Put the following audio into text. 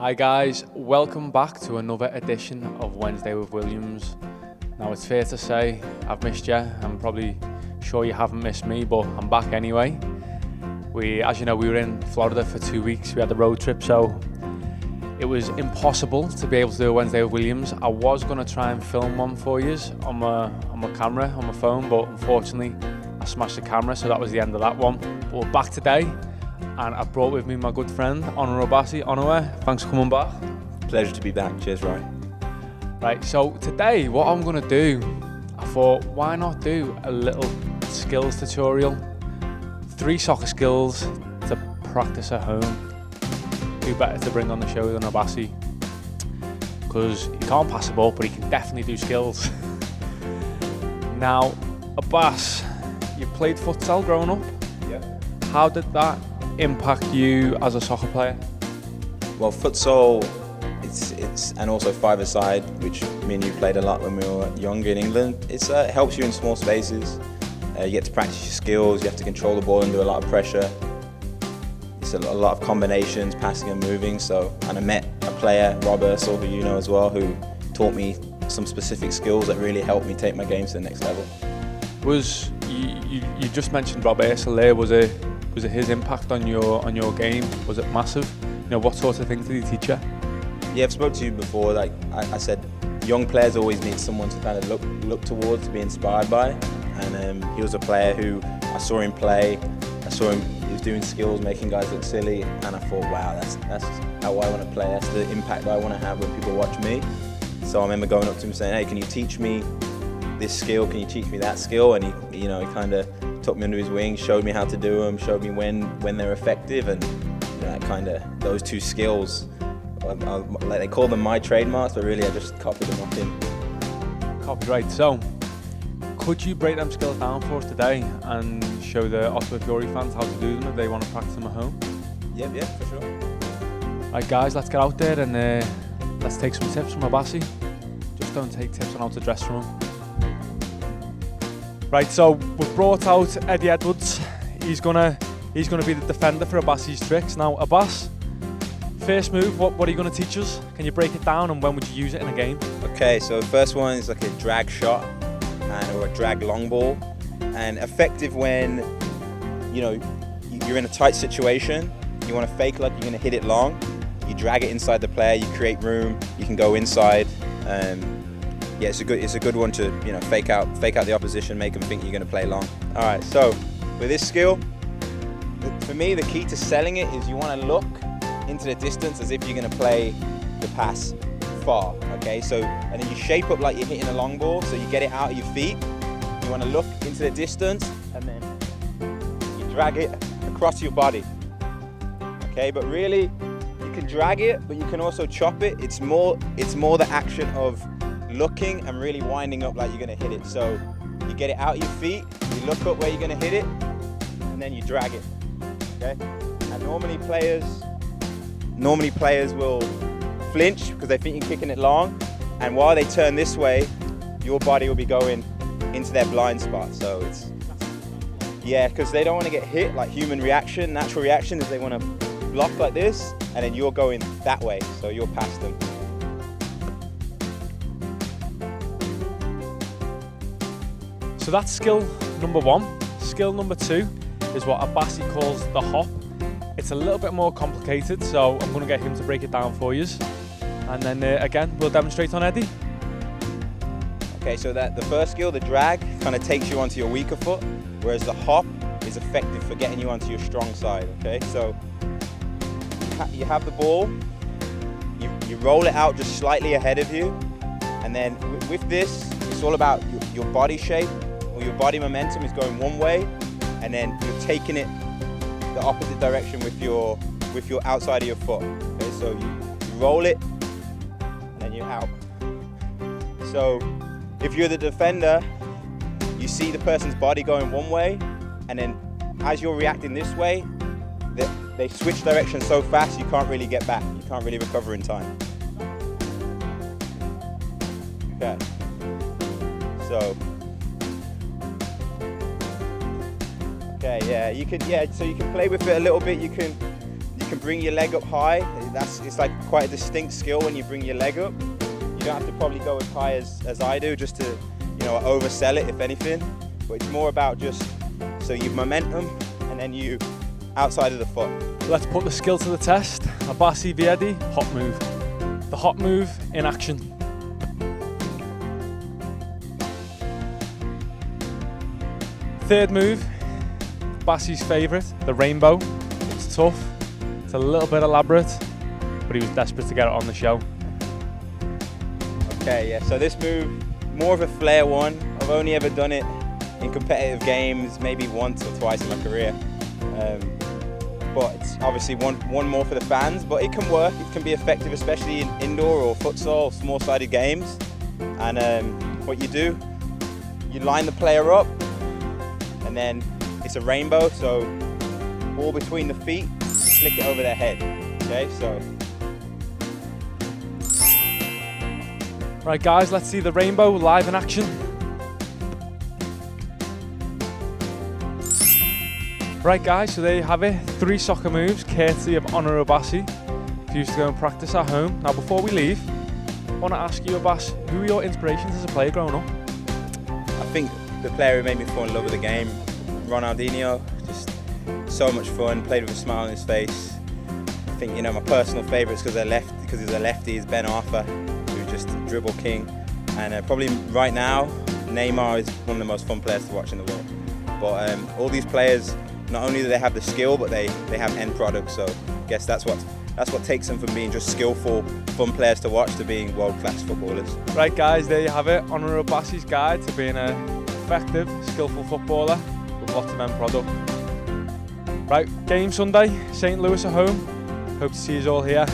Hi guys, welcome back to another edition of Wednesday with Williams. Now it's fair to say I've missed you. I'm probably sure you haven't missed me, but I'm back anyway. As you know, we were in Florida for 2 weeks. We had the road trip, so it was impossible to be able to do a Wednesday with Williams. I was going to try and film one for you on my camera, on my phone, but unfortunately I smashed the camera, so that was the end of that one. But we're back today. And I've brought with me my good friend, Onua Obasi. Onua, thanks for coming back. Pleasure to be back. Cheers, Ryan. Right, so today what I'm going to do, I thought, why not do a little skills tutorial? 3 soccer skills to practice at home. Who better to bring on the show than Obasi? Because he can't pass a ball, but he can definitely do skills. Now, Obas, you played futsal growing up? Yeah. How did that impact you as a soccer player? Well, futsal, it's and also five-a-side, which me and you played a lot when we were younger in England. It helps you in small spaces. You get to practice your skills. You have to control the ball and do a lot of pressure. It's a lot of combinations, passing and moving. And I met a player, Rob Ursel, who you know as well, who taught me some specific skills that really helped me take my game to the next level. You just mentioned Rob Ursel there. Was it his impact on your game? Was it massive? You know, what sort of things did he teach you? Yeah, I've spoke to you before. Like I said, young players always need someone to kind of look towards, to be inspired by. And he was a player who I saw him play. I saw him. He was doing skills, making guys look silly, and I thought, wow, that's how I want to play. That's the impact I want to have when people watch me. So I remember going up to him saying, "Hey, can you teach me this skill? Can you teach me that skill?" And he kind of took me under his wing, showed me how to do them, showed me when they're effective, and those 2 skills. Like they call them my trademarks, but really I just copied them off him. Copyright. So, could you break them skills down for us today and show the Ottawa Fury fans how to do them if they want to practice them at home? Yeah, for sure. Right, guys, let's get out there and let's take some tips from Obasi. Just don't take tips on how to dress from him. Right, so we've brought out Eddie Edwards. He's gonna be the defender for Obasi's tricks. Now, Obas, first move, what are you gonna teach us? Can you break it down, and when would you use it in a game? Okay, so the first one is like a drag shot or a drag long ball, and effective when you're in a tight situation. You want to fake like you're gonna hit it long. You drag it inside the player. You create room. You can go inside. Yeah, it's a good one to fake out the opposition, make them think you're going to play long. All right, so with this skill, for me the key to selling it is you want to look into the distance as if you're going to play the pass far. Okay, and then you shape up like you're hitting a long ball, so you get it out of your feet. You want to look into the distance, and then you drag it across your body. Okay, but really you can drag it, but you can also chop it. It's more the action of looking and really winding up like you're going to hit it. So you get it out your feet, you look up where you're going to hit it, and then you drag it. Okay? And normally players will flinch because they think you're kicking it long, and while they turn this way, your body will be going into their blind spot. So it's because they don't want to get hit. Like human reaction, natural reaction is they want to block like this, and then you're going that way, so you're past them. So that's skill number 1. Skill number 2 is what Obasi calls the hop. It's a little bit more complicated, so I'm going to get him to break it down for you. And then again, we'll demonstrate on Eddie. Okay, so the first skill, the drag, kind of takes you onto your weaker foot, whereas the hop is effective for getting you onto your strong side. Okay, so you have the ball, you roll it out just slightly ahead of you, and then with this, it's all about your body shape. Or your body momentum is going one way, and then you're taking it the opposite direction with your outside of your foot. Okay, so you roll it, and then you're out. So if you're the defender, you see the person's body going one way, and then as you're reacting this way, they switch direction so fast you can't really get back. You can't really recover in time. Okay. So. Okay, yeah, so you can play with it a little bit. You can can bring your leg up high. It's like quite a distinct skill when you bring your leg up. You don't have to probably go as high as I do just to, you know, oversell it if anything. But it's more about just so you've momentum and then you outside of the foot. Let's put the skill to the test. Obasi Viedi, hot move. The hot move in action. Third move, Obasi's favourite, the rainbow. It's tough, it's a little bit elaborate, but he was desperate to get it on the show. Okay, yeah, so this move, more of a flair one. I've only ever done it in competitive games, maybe once or twice in my career. But it's obviously one more for the fans, but it can work, it can be effective, especially in indoor or futsal, small-sided games. And what you do, you line the player up, and then it's a rainbow, so all between the feet, you flick it over their head, okay, so. Right guys, let's see the rainbow live in action. Right guys, so there you have it, 3 soccer moves courtesy of Onua Obasi for you to go and practice at home. Now before we leave, I want to ask you, Obas, who were your inspirations as a player growing up? I think the player who made me fall in love with the game, Ronaldinho, just so much fun, played with a smile on his face. I think, you know, my personal favourites because he's a lefty, is Ben Arthur, who's just a dribble king. And probably right now, Neymar is one of the most fun players to watch in the world. But all these players, not only do they have the skill, but they have end products. So I guess that's what takes them from being just skillful, fun players to watch to being world-class footballers. Right guys, there you have it, Onua Obasi's guide to being an effective, skillful footballer with lots of end product. Right, game Sunday, St. Louis at home. Hope to see you all here.